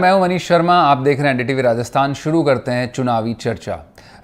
मैं हूं मनीष शर्मा, आप देख रहे हैं एनडीटीवी राजस्थान। शुरू करते हैं चुनावी चर्चा।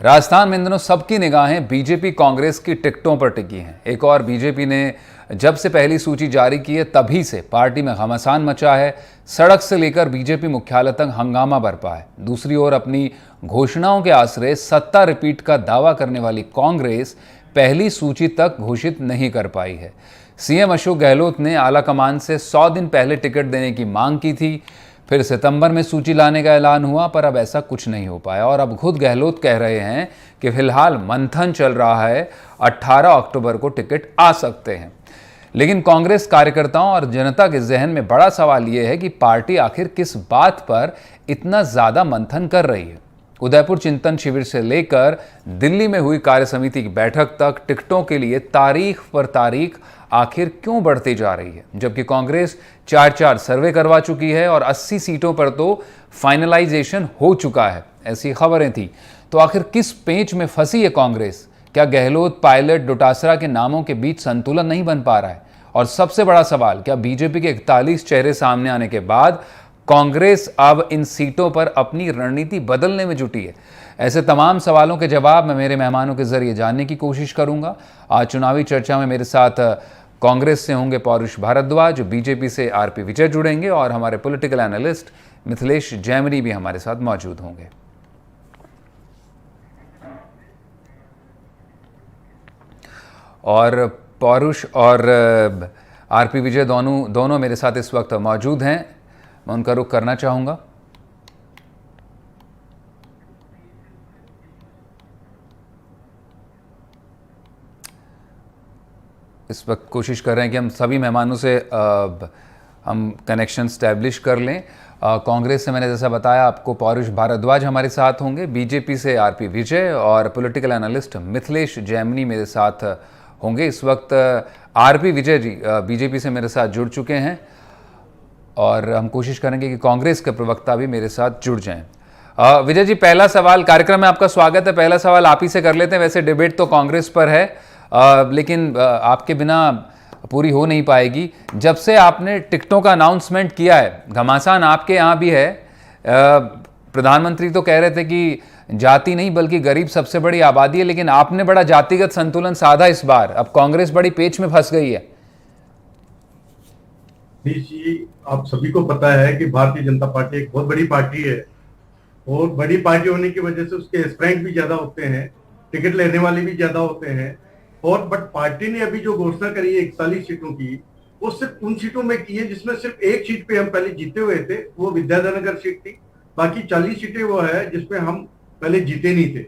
राजस्थान में इन दिनों सबकी निगाहें बीजेपी कांग्रेस की टिकटों पर टिकी हैं। एक और बीजेपी ने जब से पहली सूची जारी की है तभी से पार्टी में घमासान मचा है। सड़क से लेकर बीजेपी मुख्यालय तक हंगामा बरपा है। दूसरी ओर अपनी घोषणाओं के आश्रय सत्ता रिपीट का दावा करने वाली कांग्रेस पहली सूची तक घोषित नहीं कर पाई है। सीएम अशोक गहलोत ने आलाकमान से 100 दिन पहले टिकट देने की मांग की थी, फिर सितंबर में सूची लाने का ऐलान हुआ, पर अब ऐसा कुछ नहीं हो पाया। और अब खुद गहलोत कह रहे हैं कि फिलहाल मंथन चल रहा है, 18 अक्टूबर को टिकट आ सकते हैं। लेकिन कांग्रेस कार्यकर्ताओं और जनता के जहन में बड़ा सवाल यह है कि पार्टी आखिर किस बात पर इतना ज्यादा मंथन कर रही है। उदयपुर चिंतन शिविर से लेकर दिल्ली में हुई कार्य समिति की बैठक तक टिकटों के लिए तारीख पर तारीख आखिर क्यों बढ़ती जा रही है, जबकि कांग्रेस 4 सर्वे करवा चुकी है और 80 सीटों पर तो फाइनलाइजेशन हो चुका है, ऐसी खबरें थी। तो आखिर किस पेंच में फंसी है कांग्रेस? क्या गहलोत, पायलट, डोटासरा के नामों के बीच संतुलन नहीं बन पा रहा है? और सबसे बड़ा सवाल, क्या बीजेपी के 41 चेहरे सामने आने के बाद कांग्रेस अब इन सीटों पर अपनी रणनीति बदलने में जुटी है? ऐसे तमाम सवालों के जवाब मैं मेरे मेहमानों के जरिए जानने की कोशिश करूंगा। आज चुनावी चर्चा में मेरे साथ कांग्रेस से होंगे पौरुष भारद्वाज, बीजेपी से आरपी विजय जुड़ेंगे और हमारे पॉलिटिकल एनालिस्ट मिथिलेश जैमिनी भी हमारे साथ मौजूद होंगे। और पौरुष और आरपी विजय दोनों मेरे साथ इस वक्त मौजूद हैं। मैं उनका रुख करना चाहूंगा। इस वक्त कोशिश कर रहे हैं कि हम सभी मेहमानों से हम कनेक्शन स्टैब्लिश कर लें। कांग्रेस से मैंने जैसा बताया आपको पौरुष भारद्वाज हमारे साथ होंगे, बीजेपी से आरपी विजय और पॉलिटिकल एनालिस्ट मिथिलेश जैमिनी मेरे साथ होंगे। इस वक्त आरपी विजय जी बीजेपी से मेरे साथ जुड़ चुके हैं और हम कोशिश करेंगे कि कांग्रेस के प्रवक्ता भी मेरे साथ जुड़ जाएं। विजय जी, पहला सवाल, कार्यक्रम में आपका स्वागत है। पहला सवाल आप ही से कर लेते हैं। वैसे डिबेट तो कांग्रेस पर है, लेकिन आपके बिना पूरी हो नहीं पाएगी। जब से आपने टिकटों का अनाउंसमेंट किया है, घमासान आपके यहाँ भी है। प्रधानमंत्री तो कह रहे थे कि जाति नहीं बल्कि गरीब सबसे बड़ी आबादी है, लेकिन आपने बड़ा जातिगत संतुलन साधा इस बार। अब कांग्रेस बड़ी पेच में फंस गई है। जी, आप सभी को पता है कि भारतीय जनता पार्टी एक बहुत बड़ी पार्टी है और बड़ी पार्टी होने की वजह से उसके स्ट्रेंथ भी ज्यादा होते हैं, टिकट लेने वाले भी ज्यादा होते हैं। और बट पार्टी ने अभी जो घोषणा करी है 41 सीटों की, वो सिर्फ उन सीटों में की है जिसमें सिर्फ एक सीट पे हम पहले जीते हुए थे, वो विद्याधर सीट थी। बाकी 40 सीटें वो है जिसपे हम पहले जीते नहीं थे।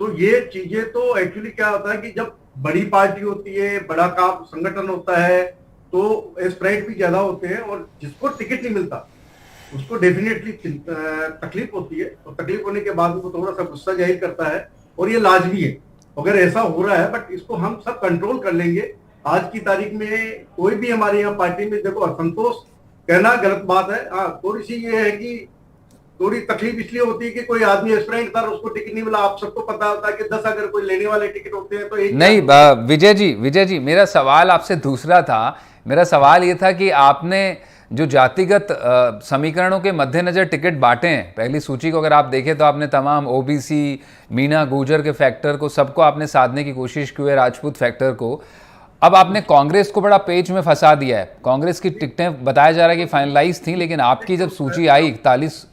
तो ये चीजें तो एक्चुअली क्या होता है कि जब बड़ी पार्टी होती है, बड़ा काम संगठन होता है, तो स्प्रेड भी ज्यादा होते हैं और जिसको टिकट नहीं मिलता उसको डेफिनेटली तकलीफ होती है। और तकलीफ होने के बाद वो थोड़ा सा गुस्सा जाहिर करता है और ये लाजमी है अगर ऐसा हो रहा है। बट इसको हम सब कंट्रोल कर लेंगे। आज की तारीख में कोई भी हमारे यहाँ पार्टी में देखो असंतोष कहना गलत बात है। थोड़ी सी ये है कि थोड़ी तकलीफ इसलिए होती है कि कोई आदमी एस्पिरेंट था, उसको टिकट नहीं मिला। आप सबको पता होता है कि 10 अगर कोई लेने वाले टिकट होते हैं तो एक नहीं। विजय जी मेरा सवाल आपसे दूसरा था। मेरा सवाल ये था कि आपने जो जातिगत समीकरणों के मद्देनजर टिकट बांटे हैं, पहली सूची को अगर आप देखें तो आपने तमाम ओबीसी, मीना गुर्जर के फैक्टर को, सबको आपने साधने की कोशिश की है, राजपूत फैक्टर को। अब आपने कांग्रेस को बड़ा पेच में फंसा दिया है। कांग्रेस की टिकटें बताया जा रहा है कि फाइनलाइज थी, लेकिन आपकी जब सूची आई 41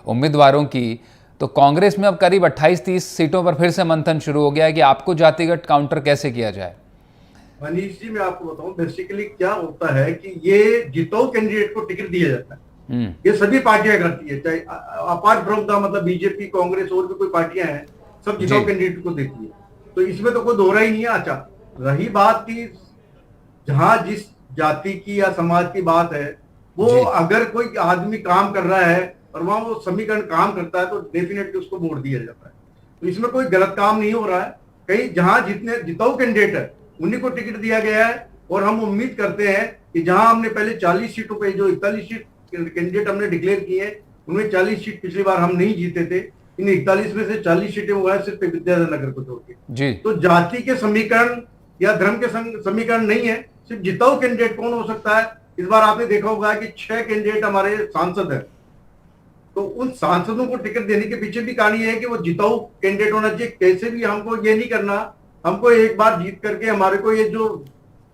उम्मीदवारों की, तो कांग्रेस में अब करीब 28-30 सीटों पर फिर से मंथन शुरू हो गया है कि आपको जातिगत काउंटर कैसे किया जाए। मनीष जी, मैं आपको बताऊं बेसिकली क्या होता है कि ये जिताऊ कैंडिडेट को टिकट दिया जाता है। ये सभी पार्टियां करती है, चाहे अपार्ट फ्रॉम द मतलब बीजेपी, कांग्रेस और भी कोई पार्टियां हैं, सब जिताऊ कैंडिडेट को देती है। तो इसमें तो कोई दोहरा ही नहीं है। अच्छा, रही बात की जहां जिस जाति की या समाज की बात है, वो अगर कोई आदमी काम कर रहा है और वहां वो समीकरण काम करता है तो डेफिनेटली उसको वोट दिया जाता है। तो इसमें कोई गलत काम नहीं हो रहा है। कहीं जहां जितने जिताऊ कैंडिडेट है उन्हीं को टिकट दिया गया है। और हम उम्मीद करते हैं कि जहां हमने पहले 40 सीटों पे जो 41 सीट कैंडिडेट हमने डिक्लेयर किए हैं, उनमें 40 सीट पिछली बार हम नहीं जीते थे। इन 41 में से 40 सीटें हुआ है सिर्फ विद्याधर नगर को छोड़ के। तो जाति के समीकरण या धर्म के समीकरण नहीं है, सिर्फ जिताऊ कैंडिडेट कौन हो सकता है। इस बार आपने देखा होगा कि 6 कैंडिडेट हमारे सांसद हैं तो उन सांसदों को टिकट देने के पीछे भी कहानी है कि वो जिताऊ कैंडिडेट होना चाहिए। कैसे भी हमको ये नहीं करना, हमको एक बार जीत करके हमारे को ये जो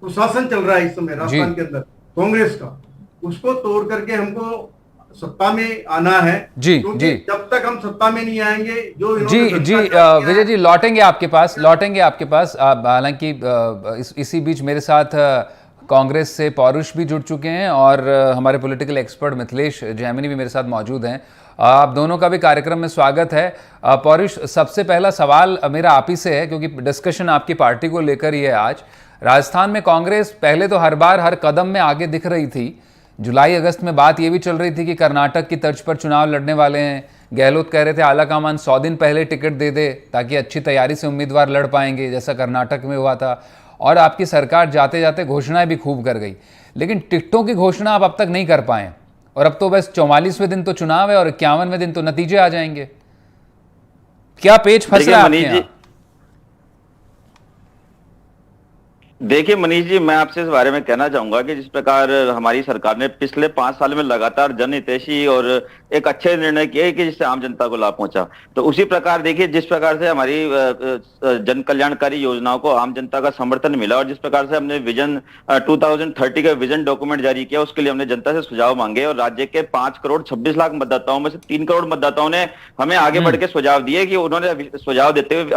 कुशासन चल रहा है इस समय राजस्थान के अंदर कांग्रेस का, उसको तोड़ करके हमको सत्ता में आना है। जी क्योंकि जी जब तक हम सत्ता में नहीं आएंगे, जो जी जी विजय जी लौटेंगे आपके पास, लौटेंगे आपके पास। हालांकि इसी बीच मेरे साथ कांग्रेस से पौरुष भी जुड़ चुके हैं और हमारे पॉलिटिकल एक्सपर्ट मिथिलेश जैमिनी भी मेरे साथ मौजूद हैं। आप दोनों का भी कार्यक्रम में स्वागत है। पौरुष, सबसे पहला सवाल मेरा आप ही से है, क्योंकि डिस्कशन आपकी पार्टी को लेकर ही है आज। राजस्थान में कांग्रेस पहले तो हर बार हर कदम में आगे दिख रही थी। जुलाई अगस्त में बात ये भी चल रही थी कि कर्नाटक की तर्ज पर चुनाव लड़ने वाले हैं। गहलोत कह रहे थे आलाकमान 100 दिन पहले टिकट दे दे ताकि अच्छी तैयारी से उम्मीदवार लड़ पाएंगे, जैसा कर्नाटक में हुआ था। और आपकी सरकार जाते जाते घोषणाएं भी खूब कर गई, लेकिन टिकटों की घोषणा आप अब तक नहीं कर पाए। और अब तो बस 44वें दिन तो चुनाव है और 51वें दिन तो नतीजे आ जाएंगे। क्या पेच फंस रहा है आपके यहाँ? देखिए मनीष जी, मैं आपसे इस बारे में कहना चाहूंगा कि जिस प्रकार हमारी सरकार ने पिछले 5 साल में लगातार जनहितैषी और एक अच्छे निर्णय किए कि जिससे आम जनता को लाभ पहुंचा, तो उसी प्रकार देखिए जिस प्रकार से हमारी जन कल्याणकारी योजनाओं को आम जनता का समर्थन मिला और जिस प्रकार से हमने विजन 2030 का विजन डॉक्यूमेंट जारी किया, उसके लिए हमने जनता से सुझाव मांगे और राज्य के 5 करोड़ 26 लाख मतदाताओं में से 3 करोड़ मतदाताओं ने हमें आगे बढ़ के सुझाव दिए कि उन्होंने सुझाव देते हुए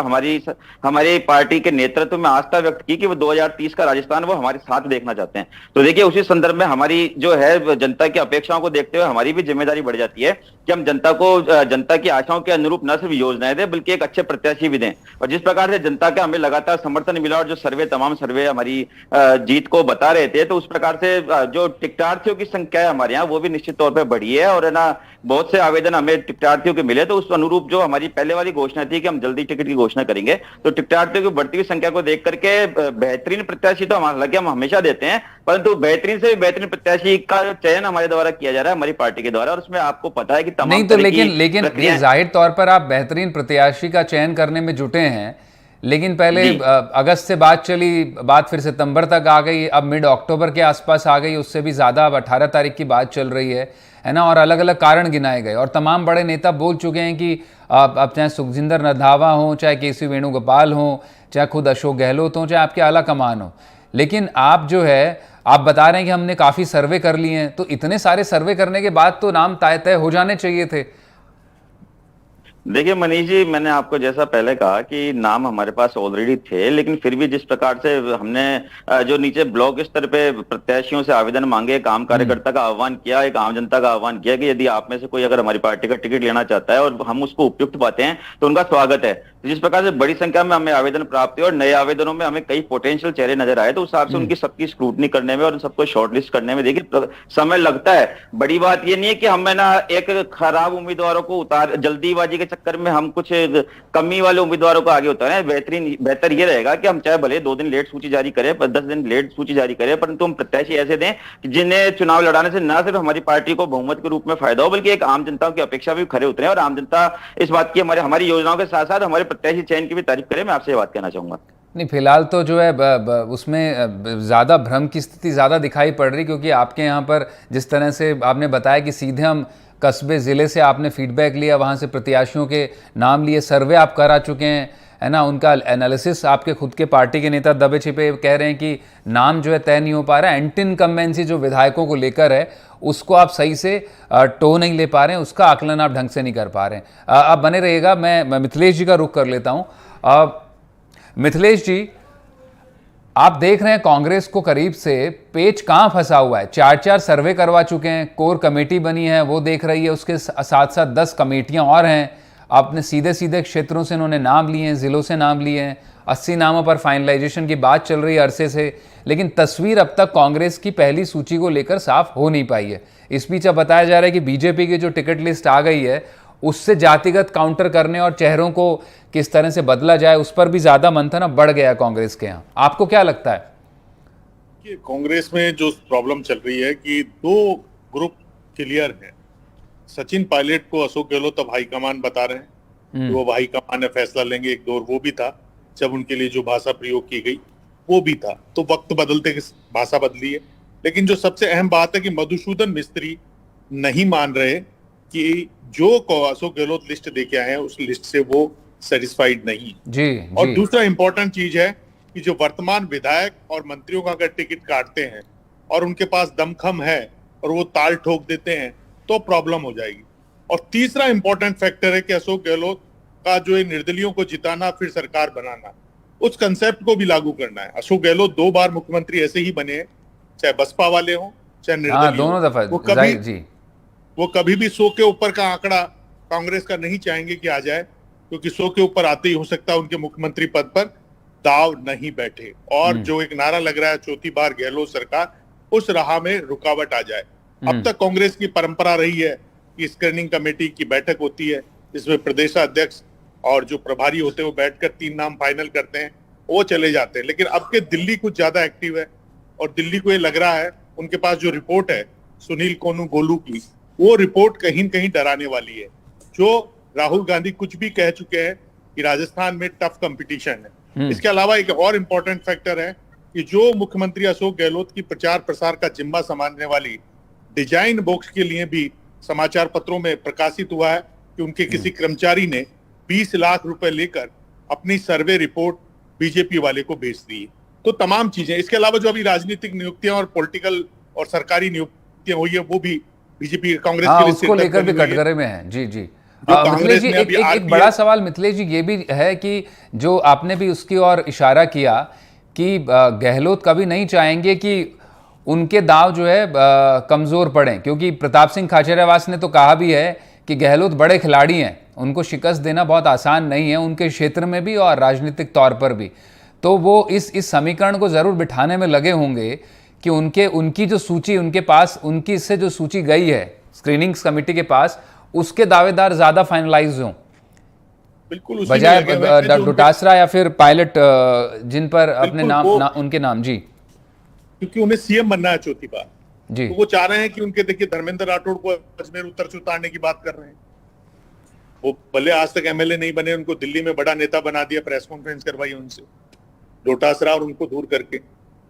हमारी पार्टी के नेतृत्व में आस्था व्यक्त की कि वो 2030 का राजस्थान वो हमारे साथ देखना चाहते हैं। तो देखिए उसी संदर्भ में हमारी जो है जनता की अपेक्षाओं को देखते हुए हमारी भी जिम्मेदारी बढ़ जाती है कि हम जनता की आशाओं के अनुरूप न सिर्फ योजनाएं दें बल्कि एक अच्छे प्रत्याशी भी दें। और जिस प्रकार से जनता का हमें लगातार समर्थन मिला और जो तमाम सर्वे हमारी जीत को बता रहे थे, तो उस प्रकार से जो टिकटार्थियों की संख्या है हमारे यहाँ वो भी निश्चित तौर पर बढ़ी है और है ना बहुत से आवेदन हमें टिकटार्थियों के मिले। तो उस अनुरूप जो हमारी पहले वाली घोषणा थी कि हम जल्दी टिकट की घोषणा करेंगे, तो टिकटार्थियों की बढ़ती हुई संख्या को देख करके बेहतरीन प्रत्याशी तो हालांकि हम हमेशा देते हैं, परंतु बेहतरीन से बेहतरीन प्रत्याशी का चयन हमारे द्वारा किया जा रहा है, हमारी पार्टी के द्वारा। और उसमें आपको पता है कि तमाम नहीं तो लेकिन ये जाहिर तौर पर आप बेहतरीन प्रत्याशी का चयन करने में जुटे हैं, लेकिन पहले अगस्त से बात चली, बात फिर सितंबर तक आ गई, अब मिड अक्टूबर के आसपास आ गई, उससे भी ज्यादा अब 18 तारीख की बात चल रही है ना। और अलग अलग कारण गिनाए गए और तमाम बड़े नेता बोल चुके हैं कि अब चाहे सुखजिंदर रंधावा हो, चाहे केसी वेणुगोपाल हो, चाहे खुद अशोक गहलोत हो, चाहे आपके आला कमान हो, लेकिन आप जो है आप बता रहे हैं कि हमने काफ़ी सर्वे कर लिए हैं। तो इतने सारे सर्वे करने के बाद तो नाम तय हो जाने चाहिए थे। देखिए मनीष जी, मैंने आपको जैसा पहले कहा कि नाम हमारे पास ऑलरेडी थे, लेकिन फिर भी जिस प्रकार से हमने जो नीचे ब्लॉक स्तर पे प्रत्याशियों से आवेदन मांगे, एक आम कार्यकर्ता का आह्वान किया, एक आम जनता का आह्वान किया कि यदि आप में से कोई अगर हमारी पार्टी का टिकट लेना चाहता है और हम उसको उपयुक्त पाते हैं तो उनका स्वागत है। तो जिस प्रकार से बड़ी संख्या में हमें आवेदन प्राप्त हुए और नए आवेदनों में हमें कई पोटेंशियल चेहरे नजर आए, तो उस हिसाब से उनकी सबकी स्क्रूटनी करने में और सबको शॉर्टलिस्ट करने में देखिए समय लगता है। बड़ी बात ये नहीं है कि हमें ना एक खराब उम्मीदवारों को जल्दीबाजी के चक्कर में हम कुछ कमी वाले उम्मीदवारों को आगे उतारे। बेहतर ये रहेगा कि हम चाहे भले 2 दिन लेट सूची जारी करें, 10 दिन लेट सूची जारी करें, परंतु हम प्रत्याशी ऐसे दें जिन्हें चुनाव लड़ाने से न सिर्फ हमारी पार्टी को बहुमत के रूप में फायदा हो, बल्कि एक आम जनता की अपेक्षा भी खरे उतरे और आम जनता इस बात की हमारी योजनाओं के साथ साथ हमारे प्रत्याशी चयन की भी तारीफ करे। मैं आपसे ये बात कहना चाहूंगा। नहीं, फिलहाल तो जो है उसमें ज़्यादा भ्रम की स्थिति ज़्यादा दिखाई पड़ रही, क्योंकि आपके यहाँ पर जिस तरह से आपने बताया कि सीधे हम कस्बे ज़िले से आपने फीडबैक लिया, वहाँ से प्रत्याशियों के नाम लिए, सर्वे आप करा चुके हैं, है ना, उनका एनालिसिस आपके खुद के पार्टी के नेता दबे छिपे कह रहे हैं कि नाम जो है तय नहीं हो पा रहा है। एंटी इनकम्बेंसी जो विधायकों को लेकर है उसको आप सही से टो नहीं ले पा रहे हैं, उसका आकलन आप ढंग से नहीं कर पा रहे हैं। आप बने रहिएगा, मैं मिथिलेश जी का रुख कर लेता हूँ। मिथिलेश जी, आप देख रहे हैं कांग्रेस को करीब से, पेच कहाँ फंसा हुआ है। 4 सर्वे करवा चुके हैं, कोर कमेटी बनी है वो देख रही है, उसके साथ साथ 10 कमेटियां और हैं। आपने सीधे क्षेत्रों से इन्होंने नाम लिए हैं, ज़िलों से नाम लिए हैं, 80 नामों पर फाइनलाइजेशन की बात चल रही है अरसे से, लेकिन तस्वीर अब तक कांग्रेस की पहली सूची को लेकर साफ हो नहीं पाई है। इस बीच अब बताया जा रहा है कि बीजेपी की जो टिकट लिस्ट आ गई है उससे जातिगत काउंटर करने और चेहरों को किस तरह से बदला जाए उस पर भी ज्यादा मंथन अब बढ़ गया कांग्रेस के यहाँ। आपको क्या लगता है? कांग्रेस में जो प्रॉब्लम चल रही है कि 2 ग्रुप क्लियर है। सचिन पायलट को अशोक गहलोत अब हाईकमान बता रहे हैं, वो हाईकमान ने फैसला लेंगे। एक दौर वो भी था जब उनके लिए जो भाषा प्रयोग की गई वो भी था, तो वक्त बदलते भाषा बदली है। लेकिन जो सबसे अहम बात है कि मधुसूदन मिस्त्री नहीं मान रहे कि जो अशोक गहलोत लिस्ट देके आए हैं उस लिस्ट से वो सेटिस्फाइड नहीं। जी और जी। दूसरा इंपॉर्टेंट चीज है कि जो वर्तमान विधायक और मंत्रियों का अगर टिकट काटते हैं और उनके पास दमखम है और वो ताल ठोक देते हैं तो प्रॉब्लम हो जाएगी। और तीसरा इंपॉर्टेंट फैक्टर है कि अशोक गहलोत का जो है निर्दलियों को जिताना फिर सरकार बनाना, उस कंसेप्ट को भी लागू करना है। अशोक गहलोत 2 बार मुख्यमंत्री ऐसे ही बने हैं, चाहे बसपा वाले हों चाहे निर्दलीय दोनों हों। दफा जी। वो कभी भी 100 के ऊपर का आंकड़ा कांग्रेस का नहीं चाहेंगे कि आ जाए, क्योंकि 100 के ऊपर आते ही हो सकता है उनके मुख्यमंत्री पद पर दाव नहीं बैठे। और जो एक नारा लग रहा है चौथी बार गहलोत सरकार, उस राह में रुकावट आ जाए। अब तक कांग्रेस की परंपरा रही है कि स्क्रीनिंग कमेटी की बैठक होती है, जिसमें प्रदेशाध्यक्ष और जो प्रभारी होते हैं वो बैठकर 3 नाम फाइनल करते हैं, वो चले जाते हैं। लेकिन अब के दिल्ली कुछ ज्यादा एक्टिव है और दिल्ली को ये लग रहा है, उनके पास जो रिपोर्ट है सुनील कोनू गोलू की, वो रिपोर्ट कहीं न कहीं डराने वाली है। जो राहुल गांधी कुछ भी कह चुके हैं कि राजस्थान में टफ कंपटीशन है। इसके अलावा एक और इम्पोर्टेंट फैक्टर है कि जो मुख्यमंत्री अशोक गहलोत की प्रचार प्रसार का जिम्मा संभालने वाली डिजाइन बॉक्स के लिए भी समाचार पत्रों में प्रकाशित हुआ है कि उनके किसी कर्मचारी ने 20 लाख रुपए लेकर अपनी सर्वे रिपोर्ट बीजेपी वाले को भेज दी। तो तमाम चीजें, इसके अलावा जो अभी राजनीतिक नियुक्तियां और पॉलिटिकल और सरकारी नियुक्तियां हुई है वो भी बीजेपी कांग्रेस के लिए उसको लेकर भी कटघरे में है। जी जी। जो मिथिलेश जी, एक बड़ा सवाल मिथिलेश जी ये भी है कि जो आपने भी उसकी ओर इशारा किया कि गहलोत कभी नहीं चाहेंगे कि उनके दाव जो है कमजोर पड़े, क्योंकि प्रताप सिंह खाचरियावास ने तो कहा भी है कि गहलोत बड़े खिलाड़ी हैं, उनको शिकस्त देना बहुत आसान नहीं है, उनके क्षेत्र में भी और राजनीतिक तौर पर भी। तो वो इस समीकरण को जरूर बिठाने में लगे होंगे कि उनकी जो सूची उनके पास, उनकी इससे जो सूची गई है स्क्रीनिंग कमेटी के पास, उसके दावेदार ज्यादा फाइनलाइज हों बिल्कुल बजाय डोटासरा या फिर पायलट जिन पर अपने नाम उनके नाम। जी, क्योंकि उन्हें सीएम बनना है चौथी बार जी। तो वो चाह रहे हैं कि उनके, देखिए धर्मेंद्र राठौड़ को अजमेर उत्तर से उतारने की बात कर रहे हैं। वो भले आज तक एमएलए नहीं बने, उनको दिल्ली में बड़ा नेता बना दिया, प्रेस कॉन्फ्रेंस करवाई उनसे डोटासरा और उनको दूर करके।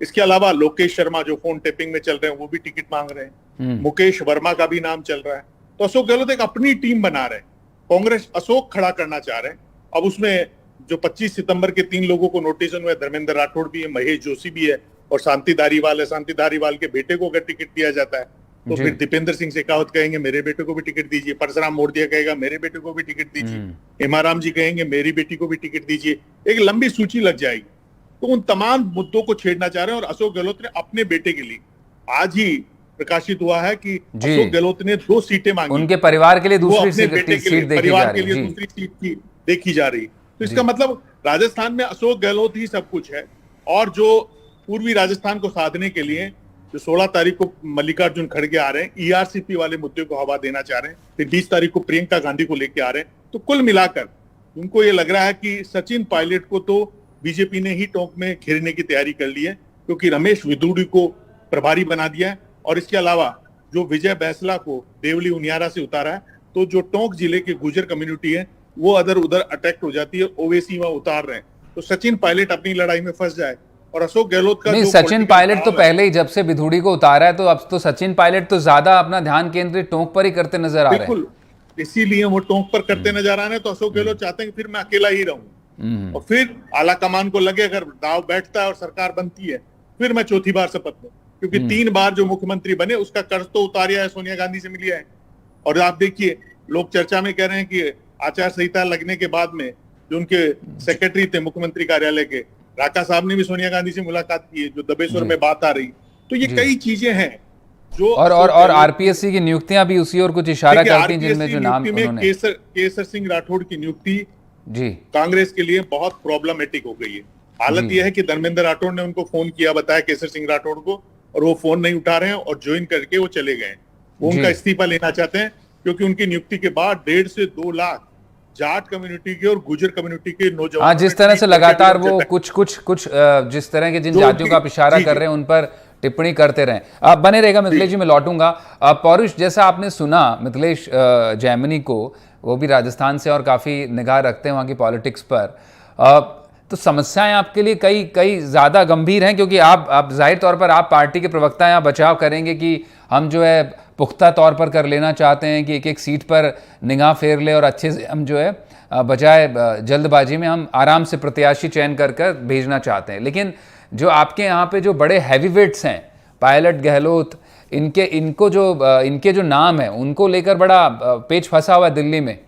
इसके अलावा लोकेश शर्मा जो फोन टेपिंग में चल रहे हैं वो भी टिकट मांग रहे हैं। मुकेश वर्मा का भी नाम चल रहा है। तो अशोक गहलोत एक अपनी टीम बना रहे हैं। कांग्रेस अशोक खड़ा करना चाह रहे हैं। अब उसमें जो 25 सितंबर के 3 लोगों को नोटिस हुए, धर्मेंद्र राठौड़ भी है, महेश जोशी भी है और शांति धारीवाल है। शांति धारीवाल के बेटे को अगर टिकट दिया जाता है तो फिर दीपेंद्र सिंह शेखावत कहेंगे मेरे बेटे को भी टिकट दीजिए, परशुराम मोरदिया कहेगा मेरे बेटे को भी टिकट दीजिए, हेमाराम जी कहेंगे मेरी बेटी को भी टिकट दीजिए। एक लंबी सूची लग जाएगी। तो उन तमाम मुद्दों को छेड़ना चाह रहे हैं। और अशोक गहलोत ने अपने बेटे के लिए, आज ही प्रकाशित हुआ है कि अशोक गहलोत ने 2 सीटें मांगी, उनके परिवार के लिए दूसरी सीट परिवार के लिए दूसरी सीट की देखी जा रही। तो इसका मतलब राजस्थान में अशोक गहलोत ही सब कुछ है। और जो पूर्वी राजस्थान को साधने के लिए जो 16 तारीख को मल्लिकार्जुन खड़गे आ रहे हैं, ईआरसीपी वाले मुद्दे को हवा देना चाह रहे हैं, फिर 20 तारीख को प्रियंका गांधी को लेके आ रहे हैं। तो कुल मिलाकर उनको ये लग रहा है कि सचिन पायलट को तो बीजेपी ने ही टोंक में घेरने की तैयारी कर ली है, क्योंकि रमेश विदुड़ी को प्रभारी बना दिया है। और इसके अलावा जो विजय बैंसला को देवली उनियारा से उतारा है, तो जो टोंक जिले की गुर्जर कम्युनिटी है वो अदर उधर अटैक हो जाती है, ओवैसी वहां उतार रहे हैं। तो सचिन पायलट अपनी लड़ाई में फंस जाए। और अशोक गहलोत का नहीं, सचिन पायलट तो पहले ही जब से विधुड़ी को उतारा है, तो अब तो सचिन पायलट तो ज्यादा अपना ध्यान केंद्रित टोंक पर ही करते नजर आ रहे हैं। बिल्कुल, इसीलिए वो टोंक पर करते नजर आ रहे हैं। तो अशोक गहलोत चाहते हैं कि फिर मैं अकेला ही रहूं, और फिर आला कमान को लगे अगर दाव बैठता है और सरकार बनती है, फिर मैं चौथी बार शपथ लूं। क्योंकि 3 बार जो मुख्यमंत्री बने उसका कर्ज तो उतारिया है, सोनिया गांधी से मिलिया है। और आप देखिए, लोग चर्चा में कह रहे हैं कि आचार संहिता लगने के बाद में जो उनके सेक्रेटरी थे मुख्यमंत्री कार्यालय के, राका साहब ने भी सोनिया गांधी से मुलाकात की है, जो दबेश्वर में बात आ रही। तो ये कई चीजें हैं जो और आरपीएससी की नियुक्तियां भी उसी और कुछ इशारा करती हैं, जिनमें जो नाम उन्होंने केसर सिंह राठौड़ की नियुक्ति जी कांग्रेस के लिए बहुत प्रॉब्लमेटिक हो गई है। हालत यह है कि धर्मेंद्र राठौड़ ने उनको फोन किया, बताया केसर सिंह राठौड़ को, और वो फोन नहीं उठा रहे हैं और ज्वाइन करके वो चले गए। वो उनका इस्तीफा लेना चाहते हैं, क्योंकि उनकी नियुक्ति के बाद 1.5 से 2 लाख जाट कम्युनिटी के और गुर्जर कम्युनिटी के नौजवान, हाँ, जिस तरह से लगातार वो कुछ जिस तरह के जिन जातियों का आप इशारा कर रहे हैं उन पर टिप्पणी करते रहे। आप बने रहेगा मिथिलेश जी, मैं लौटूंगा। पौरुष, जैसा आपने सुना मिथिलेश जैमिनी को, वो भी राजस्थान से और काफ़ी निगाह रखते हैं वहाँ की पॉलिटिक्स पर, तो समस्याएं आपके लिए कई ज़्यादा गंभीर हैं, क्योंकि आप जाहिर तौर पर आप पार्टी के प्रवक्ता हैं, आप बचाव करेंगे कि हम जो है पुख्ता तौर पर कर लेना चाहते हैं कि एक एक सीट पर निगाह फेर ले और अच्छे से हम जो है बजाय जल्दबाजी में हम आराम से प्रत्याशी चयन कर कर भेजना चाहते हैं। लेकिन जो आपके यहाँ पे जो बड़े हैवीवेट्स हैं, पायलट, गहलोत, इनके जो नाम है उनको लेकर बड़ा पेच फंसा हुआ है दिल्ली में।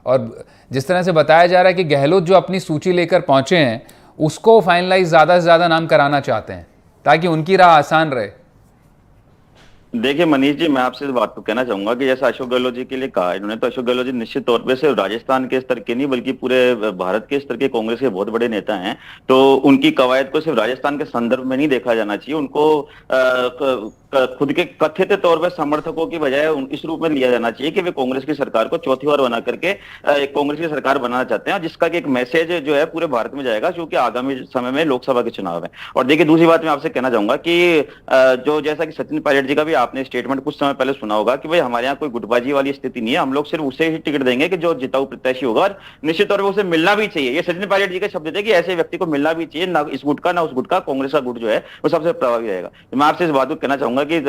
और जिस तरह से बताया जा रहा है कि गहलोत जो अपनी सूची लेकर पहुंचे हैं उसको फाइनलाइज ज़्यादा से ज़्यादा नाम कराना चाहते हैं ताकि उनकी राह आसान रहे। देखिए मनीष जी, मैं आपसे इस बात को कहना चाहूंगा कि जैसा अशोक गहलोत जी के लिए कहा इन्होंने, तो अशोक गहलोत जी निश्चित तौर पे सिर्फ राजस्थान के स्तर के नहीं बल्कि पूरे भारत के स्तर के कांग्रेस के बहुत बड़े नेता हैं। तो उनकी कवायद को सिर्फ राजस्थान के संदर्भ में नहीं देखा जाना चाहिए, उनको खुद के कथित तौर पर समर्थकों की बजाय इस रूप में लिया जाना चाहिए कि वे कांग्रेस की सरकार को चौथी बार बना करके कांग्रेस की सरकार बनाना चाहते हैं, जिसका कि एक मैसेज जो है पूरे भारत में जाएगा, क्योंकि आगामी समय में लोकसभा के चुनाव है। और देखिए दूसरी बात मैं आपसे कहना चाहूंगा कि जो जैसा कि सचिन पायलट जी का भी आपने स्टेटमेंट कुछ समय पहले सुना होगा कि भाई हमारे यहाँ कोई गुटबाजी वाली स्थिति नहीं है, हम लोग सिर्फ उसे ही टिकट देंगे कि जो जिताऊ प्रत्याशी होगा, और निश्चित तौर पर उसे मिलना भी चाहिए। ये सचिन पायलट जी के शब्द थे कि ऐसे व्यक्ति को मिलना भी चाहिए, ना इस गुट का ना उस गुट का, कांग्रेस का गुट जो है वो सबसे प्रभावी रहेगा। तो मैं आपसे इस बात को कहना चाहूंगा कि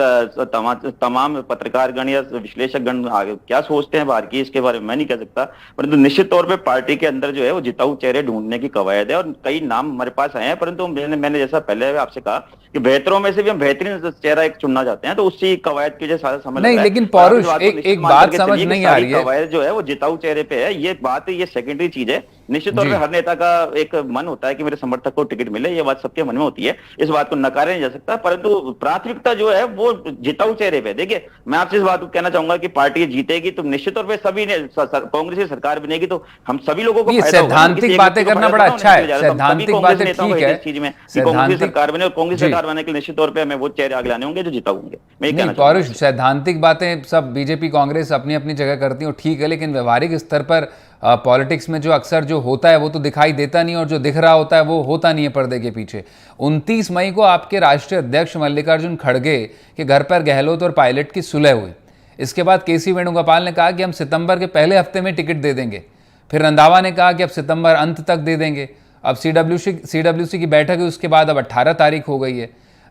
तमाम पत्रकारगण या विश्लेषकगण क्या सोचते हैं बाहर की, इसके बारे में मैं नहीं कह सकता, परंतु निश्चित तौर पे पार्टी के अंदर जो है वो जिताऊ चेहरे ढूंढने की कवायद है और कई नाम हमारे पास आए हैं। परंतु मैंने जैसा पहले आपसे कहा कि बेहतरों में से भी हम बेहतरीन चेहरा एक चुनना चाहते हैं, तो उसी कवायद की सारा समय नहीं। लेकिन पौरुष एक बात समझ नहीं आ रही है, कवायद जो है वो जिताऊ चेहरे पे है, ये बात ये सेकेंडरी चीज है। निश्चित तौर पर हर नेता का एक मन होता है कि मेरे समर्थक को टिकट मिले, ये बात सबके मन में होती है, इस बात को नकारा नहीं जा सकता, परंतु प्राथमिकता जो है वो जिताऊ चेहरे पे। देखिए मैं आपसे इस बात को कहना चाहूंगा कि पार्टी जीतेगी तो निश्चित तौर पे सभी ने कांग्रेस की सरकार बनेगी तो हम सभी लोगों को फायदा होगा। सैद्धांतिक बातें करना बड़ा अच्छा है, सैद्धांतिक बातें ठीक है, चीज में कांग्रेस सरकार बने, और कांग्रेस सरकार बनने के लिए निश्चित तौर पे हमें वो चेहरे आगे लाने होंगे जो जिता होंगे। मैं पौरुष, सैद्धांतिक बातें सब बीजेपी कांग्रेस अपनी अपनी जगह करती है, ठीक है, लेकिन व्यवहारिक स्तर पर पॉलिटिक्स में जो अक्सर जो होता है वो तो दिखाई देता नहीं, और जो दिख रहा होता है वो होता नहीं है पर्दे के पीछे। 29 मई को आपके राष्ट्रीय अध्यक्ष मल्लिकार्जुन खड़गे के घर पर गहलोत और पायलट की सुलह हुई। इसके बाद केसी वेणुगोपाल ने कहा कि हम सितंबर के पहले हफ्ते में टिकट दे देंगे। फिर रंधावा ने कहा कि अब सितंबर अंत तक दे देंगे। अब सीडब्ल्यूसी की बैठक है, उसके बाद अब 18 तारीख हो गई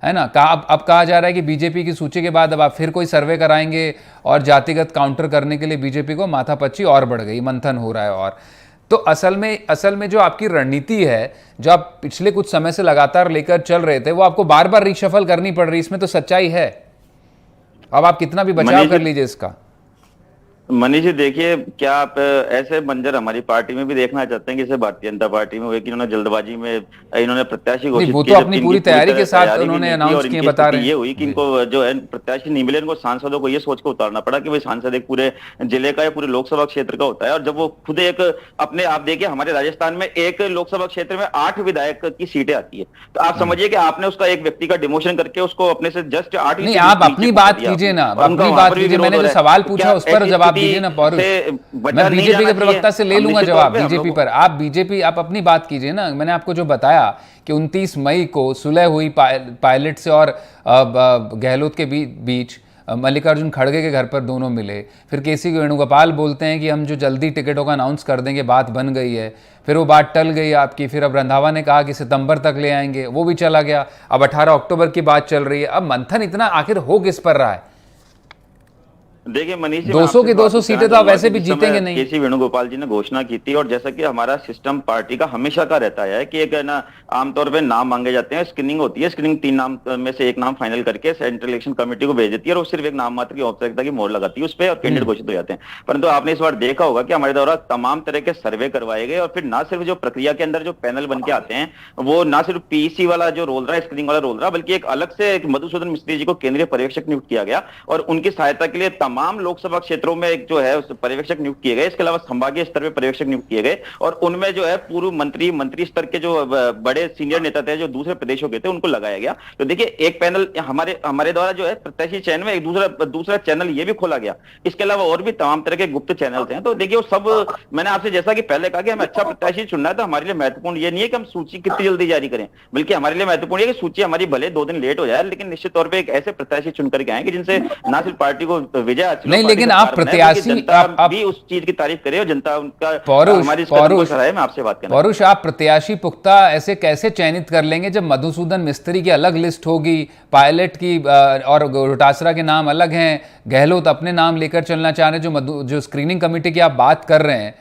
है ना। अब कहा जा रहा है कि बीजेपी की सूची के बाद अब आप फिर कोई सर्वे कराएंगे और जातिगत काउंटर करने के लिए बीजेपी को माथापच्ची और बढ़ गई, मंथन हो रहा है। और तो असल में जो आपकी रणनीति है, जो आप पिछले कुछ समय से लगातार लेकर चल रहे थे, वो आपको बार बार रिशफल करनी पड़ रही, इसमें तो सच्चाई है। अब आप कितना भी बचाव कर लीजिए इसका। मनीष जी देखिए, क्या आप ऐसे मंजर हमारी पार्टी में भी देखना चाहते हैं कि जैसे भारतीय जनता पार्टी में हुए कि इन्होंने जल्दबाजी में इन्होंने प्रत्याशी घोषित किया, तो अपनी पूरी तैयारी के साथ उन्होंने अनाउंस किए, बता रहे हैं। ये हुई कि इनको जो है प्रत्याशी नहीं मिले, इनको सांसदों को ये सोच कर उतारना पड़ा कि भाई सांसद एक पूरे जिले का या पूरे लोकसभा क्षेत्र का होता है, और जब वो खुद एक अपने, आप देखिए हमारे राजस्थान में एक लोकसभा क्षेत्र में 8 विधायक की सीटें आती है, तो आप समझिए कि आपने उसका एक व्यक्ति का डिमोशन करके उसको अपने से जस्ट 8। नहीं, आप अपनी बात कीजिए ना, अपनी बात कीजिए। मैंने जो सवाल पूछा उस पर जवाब दीजिए ना पौरुष। मैं बीजेपी के प्रवक्ता से ले लूंगा जवाब बीजेपी पर। आप अपनी बात कीजिए ना। मैंने आपको जो बताया कि 29 मई को सुलह हुई पायलट से और गहलोत के बीच, मल्लिकार्जुन खड़गे के घर पर दोनों मिले। फिर केसी वेणुगोपाल बोलते हैं कि हम जो जल्दी टिकटों का अनाउंस कर देंगे, बात बन गई है। फिर वो बात टल गई आपकी। फिर अब रंधावा ने कहा कि सितंबर तक ले आएंगे, वो भी चला गया। अब 18 अक्टूबर की बात चल रही है। अब मंथन इतना आखिर हो किस पर रहा है? देखिए मनीष जी, 200 की 200 सीटें तो आप वैसे भी जीतेंगे नहीं। केसी वेणुगोपाल जी ने घोषणा की थी, और जैसा कि हमारा सिस्टम पार्टी का हमेशा का रहता है कि एक ना आमतौर पे नाम मांगे जाते हैं, स्क्रीनिंग होती है, स्क्रीनिंग 3 नाम में से एक नाम फाइनल करके सेंट्रल इलेक्शन कमेटी को भेज देती है, और सिर्फ एक नाम मात्र की औपचारिकता की मोहर लगाती है उस पर, और कैंडिडेट घोषित हो जाते हैं। परंतु आपने इस बार देखा होगा कि हमारे द्वारा तमाम तरह के सर्वे करवाए गए, और फिर ना सिर्फ जो प्रक्रिया के अंदर जो पैनल बन के आते हैं वो ना सिर्फ पीसी वाला जो रोल रहा है, स्क्रीनिंग वाला रोल रहा, बल्कि एक अलग से मधुसूदन मिस्त्री जी को केंद्रीय पर्यवेक्षक नियुक्त किया गया, और उनकी सहायता के लिए तमाम लोकसभा क्षेत्रों में एक जो है पर्यवेक्षक नियुक्त किए गए। इसके अलावा संभागीय स्तर पे पर्यवेक्षक नियुक्त किए गए, और उनमें जो है पूर्व मंत्री स्तर के जो बड़े सीनियर नेता थे जो दूसरे प्रदेशों के थे उनको लगाया गया। तो देखिए एक पैनल हमारे द्वारा जो है प्रत्याशी चयन में एक दूसरा चैनल ये भी खोला गया। इसके अलावा और भी तमाम तरह के गुप्त चैनल हैं। तो देखिए वो सब, मैंने आपसे जैसा कि पहले कहा कि हमें अच्छा प्रत्याशी चुनना है, तो हमारे लिए महत्वपूर्ण ये नहीं है कि हम सूची कितनी जल्दी जारी करें, बल्कि हमारे लिए महत्वपूर्ण है कि सूची हमारी भले 2 दिन लेट हो जाए, लेकिन निश्चित तौर पर एक ऐसे प्रत्याशी चुन करके आए कि जिनसे ना सिर्फ पार्टी को विजय भेजा। नहीं, लेकिन आप प्रत्याशी, जनता आप भी उस चीज की तारीफ करे और जनता उनका पौरुष, हमारी इस कदम को सराहे। मैं आपसे बात करना पौरुष, आप प्रत्याशी पुख्ता ऐसे कैसे चयनित कर लेंगे जब मधुसूदन मिस्त्री की अलग लिस्ट होगी, पायलट की और डोटासरा के नाम अलग हैं, गहलोत अपने नाम लेकर चलना चाह रहे हैं, जो स्क्रीनिंग कमेटी की आप बात कर रहे हैं,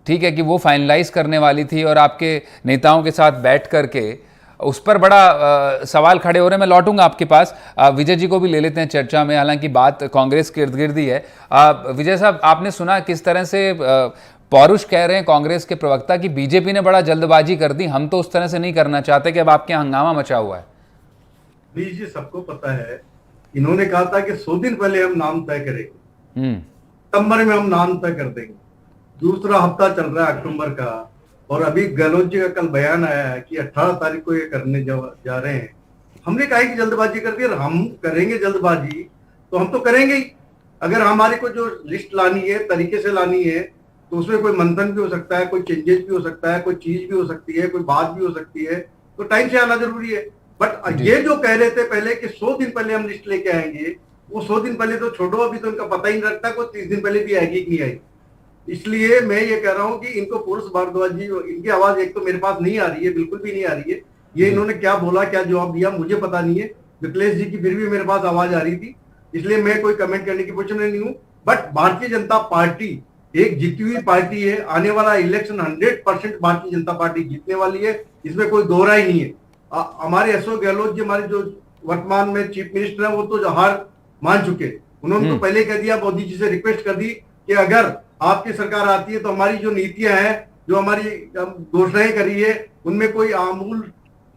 ठीक है, कि वो फाइनलाइज करने वाली थी और आपके नेताओं के साथ बैठ करके उस पर बड़ा सवाल खड़े हो रहे हैं। मैं लौटूंगा आपके पास, विजय जी को भी ले लेते हैं चर्चा में, हालांकि बात कांग्रेस के इर्द गिर्द ही है। विजय साहब, आपने सुना किस तरह से पौरुष कह रहे हैं कांग्रेस के प्रवक्ता कि बीजेपी ने बड़ा जल्दबाजी कर दी, हम तो उस तरह से नहीं करना चाहते, कि अब आपके यहाँ हंगामा मचा हुआ है। जी, सबको पता है, इन्होंने कहा था कि 100 दिन पहले हम नाम तय करेंगे, सितंबर में हम नाम तय कर देंगे। दूसरा हफ्ता चल रहा है अक्टूबर का, और अभी गहलोत जी का कल बयान आया है कि 18 तारीख को ये करने जा रहे हैं। हमने कहा कि जल्दबाजी कर दी, हम करेंगे जल्दबाजी तो हम तो करेंगे ही। अगर हमारे को जो लिस्ट लानी है, तरीके से लानी है, तो उसमें कोई मंथन भी हो सकता है, कोई चेंजेस भी हो सकता है, कोई चीज भी हो सकती है, कोई बात भी हो सकती है, तो टाइम से आना जरूरी है। बट ये जो कह रहे थे पहले कि 100 दिन पहले हम लिस्ट लेके आएंगे, वो 100 दिन पहले तो छोड़ो, अभी तो इनका पता ही नहीं रखता कोई 30 दिन पहले भी आएगी कि नहीं आएगी। इसलिए मैं ये कह रहा हूं कि इनको पुरुष भारद्वाज जी, इनकी आवाज एक तो मेरे पास नहीं आ रही है, बिल्कुल भी नहीं आ रही है। ये इन्होंने क्या बोला, क्या जवाब दिया, मुझे पता नहीं है। मिथिलेश जी की फिर भी मेरे पास आवाज आ रही थी, इसलिए मैं कोई कमेंट करने की पोजीशन में नहीं हूं। बट भारतीय जनता पार्टी एक जीती हुई पार्टी है, आने वाला इलेक्शन 100% भारतीय जनता पार्टी जीतने वाली है, इसमें कोई दो राय नहीं है। हमारे अशोक गहलोत जी, हमारे जो वर्तमान में चीफ मिनिस्टर है, वो तो हार मान चुके। उन्होंने तो पहले कह दिया, मोदी जी से रिक्वेस्ट कर दी कि अगर आपकी सरकार आती है तो हमारी जो नीतियां हैं, जो हमारी घोषणाएं करी है, उनमें कोई आमूल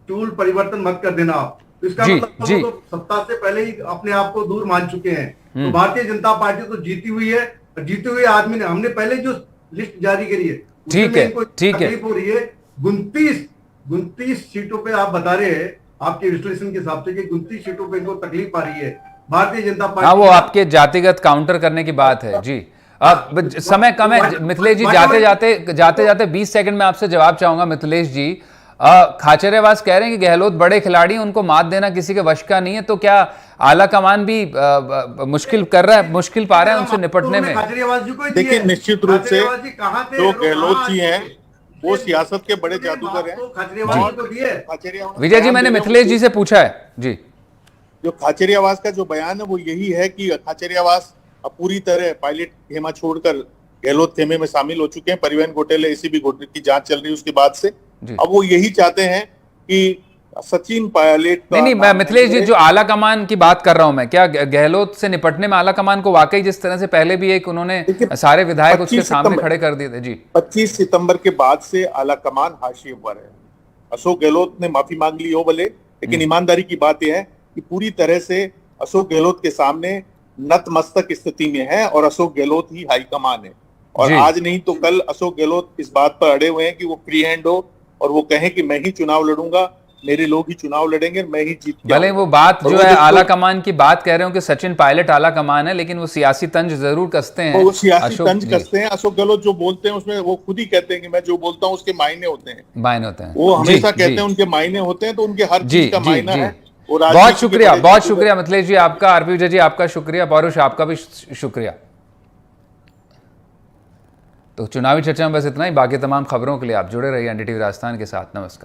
चूल परिवर्तन मत कर देना आप। तो इसका मतलब वो तो सत्ता से पहले ही अपने आप को दूर मान चुके हैं। तो भारतीय जनता पार्टी तो जीती हुई है, जीते हुए आदमी ने, हमने पहले जो लिस्ट जारी करी है, ठीक है, तकलीफ हो रही है। 29 सीटों पे आप बता रहे हैं, आपके विश्लेषण के हिसाब से कि 29 सीटों पे इनको तकलीफ आ रही है भारतीय जनता पार्टी। हाँ, वो आपके जातिगत काउंटर करने की बात है जी। अब समय कम है मिथिलेश जी, जाते जाते 20 सेकंड में आपसे जवाब चाहूंगा। मिथिलेश जी, खाचरियावास कह रहे हैं कि गहलोत बड़े खिलाड़ी, उनको मात देना किसी के वश का नहीं है, तो क्या आला कमान भी मुश्किल पा रहा है उनसे निपटने में? देखिए, निश्चित रूप से जो गहलोत जी हैं वो सियासत के बड़े जादूगर हैं। विजय जी, मैंने मिथिलेश जी से पूछा है जी। जो खाचरियावास का जो बयान है वो यही है कि खाचरियावास अब पूरी तरह पायलट खेमा छोड़कर गहलोत खेमे में शामिल हो चुके हैं। परिवहन घोटाले, एसीबी घोटाले की जांच चल रही है उसके बाद से। अब वो यही चाहते हैं कि सचिन पायलट का नहीं, मैं मिथिलेश जी जो आला कमान की बात कर रहा हूं, मैं क्या गहलोत से निपटने में आला कमान को वाकई जिस तरह से पहले भी एक उन्होंने सारे विधायक उसके सामने खड़े कर दिए थे जी। 25 सितंबर के बाद से आला कमान हाशिए पर है। अशोक गहलोत ने माफी मांग ली हो भले, लेकिन ईमानदारी की बात यह है कि पूरी तरह से अशोक गहलोत के सामने नतमस्तक स्थिति में है और अशोक गहलोत ही हाईकमान है। और आज नहीं तो कल अशोक गहलोत इस बात पर अड़े हुए हैं कि वो फ्री हैंड हो और वो कहें कि मैं ही चुनाव लड़ूंगा, मेरे लोग ही चुनाव लड़ेंगे, मैं ही जीत जाऊंगा। भले वो बात जो है आला कमान की बात कह रहे हो कि सचिन पायलट आला कमान है, लेकिन वो सियासी तंज जरूर कसते हैं। वो सियासी तंज कसते हैं। अशोक गहलोत जो बोलते हैं उसमें वो खुद ही कहते हैं कि मैं जो बोलता हूँ उसके मायने होते हैं। वो हमेशा कहते हैं उनके मायने होते हैं, तो उनके हर चीज का मायना है। बहुत शुक्रिया मिथिलेश जी आपका, आरपी विजय जी आपका शुक्रिया, पौरुष आपका भी शुक्रिया। तो चुनावी चर्चा में बस इतना ही। बाकी तमाम खबरों के लिए आप जुड़े रहिए एनडीटीवी राजस्थान के साथ। नमस्कार।